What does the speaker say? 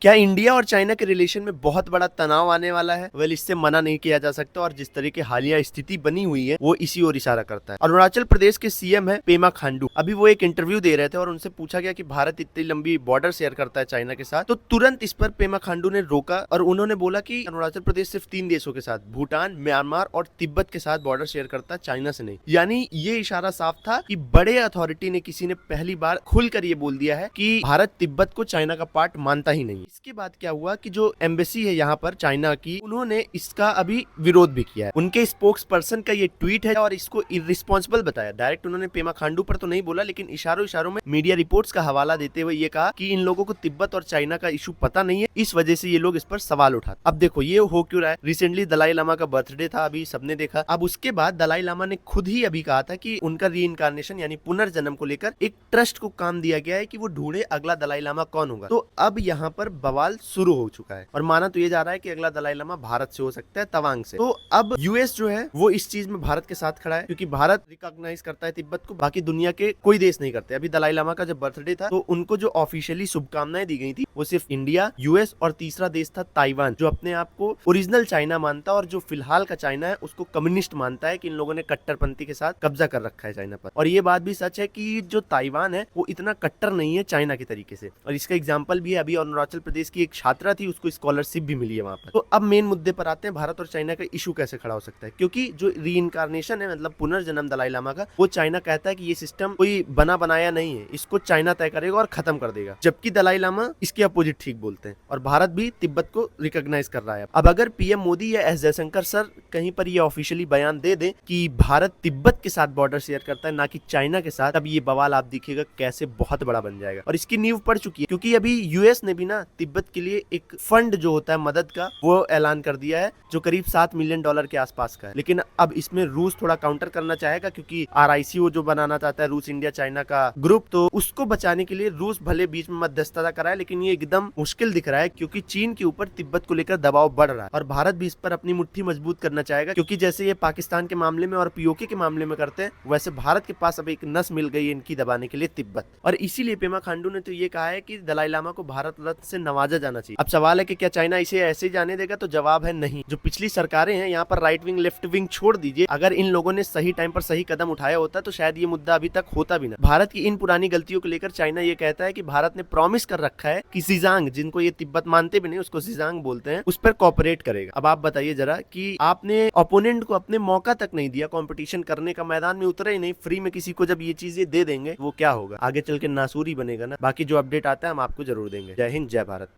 क्या इंडिया और चाइना के रिलेशन में बहुत बड़ा तनाव आने वाला है? वेल, इससे मना नहीं किया जा सकता और जिस तरह की हालिया स्थिति बनी हुई है वो इसी ओर इशारा करता है। अरुणाचल प्रदेश के सीएम है पेमा खांडू। अभी वो एक इंटरव्यू दे रहे थे और उनसे पूछा गया कि भारत इतनी लंबी बॉर्डर शेयर करता है चाइना के साथ, तो तुरंत इस पर पेमा खांडू ने रोका और उन्होंने बोला कि अरुणाचल प्रदेश सिर्फ 3 देशों के साथ, भूटान, म्यांमार और तिब्बत के साथ बॉर्डर शेयर करता है, चाइना से नहीं। यानी ये इशारा साफ था कि बड़े अथॉरिटी ने, किसी ने पहली बार खुलकर ये बोल दिया है कि भारत तिब्बत को चाइना का पार्ट मानता ही नहीं। इसके बाद क्या हुआ कि जो एम्बेसी है यहाँ पर चाइना की, उन्होंने इसका अभी विरोध भी किया है। उनके स्पोक्स पर्सन का ये ट्वीट है और इसको इररिस्पॉन्सिबल बताया। डायरेक्ट उन्होंने पेमा खांडू पर तो नहीं बोला, लेकिन इशारों इशारों में मीडिया रिपोर्ट्स का हवाला देते हुए ये कहा कि इन लोगों को तिब्बत और चाइना का इशू पता नहीं है, इस वजह से ये लोग इस पर सवाल उठाते। अब देखो ये हो क्यों रहा है। रिसेंटली दलाई लामा का बर्थडे था, अभी सबने देखा। अब उसके बाद दलाई लामा ने खुद ही अभी कहा था कि उनका रीइंकार्नेशन यानी पुनर्जन्म को लेकर एक ट्रस्ट को काम दिया गया है कि वो ढूंढे अगला दलाई लामा कौन होगा। तो अब यहाँ पर बवाल शुरू हो चुका है और माना तो ये जा रहा है कि अगला दलाई लामा भारत से हो सकता है, तवांग से। तो अब यूएस जो है वो इस चीज में भारत के साथ खड़ा है, क्योंकि भारत रिकॉग्नाइज करता है तिब्बत को, बाकी दुनिया के कोई देश नहीं करते। अभी दलाई लामा का जब बर्थडे था तो उनको जो ऑफिशियली शुभकामनाएं दी गई थी वो सिर्फ इंडिया, यूएस और तीसरा देश था ताइवान, जो अपने आप को ओरिजिनल चाइना मानता है और जो फिलहाल का चाइना है उसको कम्युनिस्ट मानता है कि इन लोगों ने कट्टरपंथी के साथ कब्जा कर रखा है चाइना पर। और ये बात भी सच है कि जो ताइवान है वो इतना कट्टर नहीं है चाइना के तरीके से, और इसका एग्जाम्पल भी है। अभी अरुणाचल प्रदेश की एक छात्रा थी, उसको स्कॉलरशिप भी मिली है वहां पर। तो अब मेन मुद्दे पर आते हैं, भारत और चाइना का इशू कैसे खड़ा हो सकता है। क्योंकि जो रीइंकार्नेशन है, मतलब पुनर्जन्म दलाई लामा का, वो चाइना कहता है कि ये सिस्टम कोई बना बनाया नहीं है, इसको चाइना तय करेगा और खत्म कर देगा, जबकि दलाई लामा इसके अपोजिट ठीक बोलते हैं। और भारत भी तिब्बत को रिकॉग्नाइज कर रहा है। अब अगर पीएम मोदी या एस जयशंकर सर कहीं पर ये ऑफिशियली बयान दे दे कि भारत तिब्बत के साथ बॉर्डर शेयर करता है, ना कि चाइना के साथ, अब ये बवाल आप देखिएगा कैसे बहुत बड़ा बन जाएगा। और इसकी नींव पड़ चुकी है, क्योंकि अभी यूएस ने भी ना तिब्बत के लिए एक फंड जो होता है मदद का, वो ऐलान कर दिया है, जो करीब $7 मिलियन के आसपास का है। लेकिन अब इसमें रूस थोड़ा काउंटर करना चाहेगा, क्योंकि आरआईसीओ जो बनाना चाहता है, रूस इंडिया चाइना का ग्रुप, तो उसको बचाने के लिए रूस भले बीच में मध्यस्थता कराए, लेकिन ये एकदम मुश्किल दिख रहा है, क्योंकि चीन के ऊपर तिब्बत को लेकर दबाव बढ़ रहा है और भारत भी इस पर अपनी मुट्ठी मजबूत करना चाहेगा। क्योंकि जैसे ये पाकिस्तान के मामले में और पीओके के मामले में करते हैं, वैसे भारत के पास अब एक नस मिल गई है इनकी दबाने के लिए, तिब्बत। और इसीलिए पेमा खांडू ने तो ये कहा है कि दलाई लामा को भारत रत्न से नवाजा जाना चाहिए। अब सवाल है कि क्या चाइना इसे ऐसे ही जाने देगा, तो जवाब है नहीं। जो पिछली सरकारें हैं यहाँ पर, राइट विंग लेफ्ट विंग छोड़ दीजिए, अगर इन लोगों ने सही टाइम पर सही कदम उठाया होता तो शायद ये मुद्दा अभी तक होता भी ना। भारत की इन पुरानी गलतियों को लेकर चाइना ये कहता है कि भारत ने प्रॉमिस कर रखा है कि शिजांग, जिनको ये तिब्बत मानते भी नहीं, उसको शिजांग बोलते हैं, उस पर कॉपरेट करेगा। अब आप बताइए जरा कि आपने ओपोनेंट को अपने मौका तक नहीं दिया, कंपटीशन करने का मैदान में उतरे ही नहीं, फ्री में किसी को जब ये चीजें दे देंगे, वो क्या होगा? आगे चल के नासूर ही बनेगा ना। बाकी जो अपडेट आता है हम आपको जरूर देंगे। जय हिंद, जय भारत।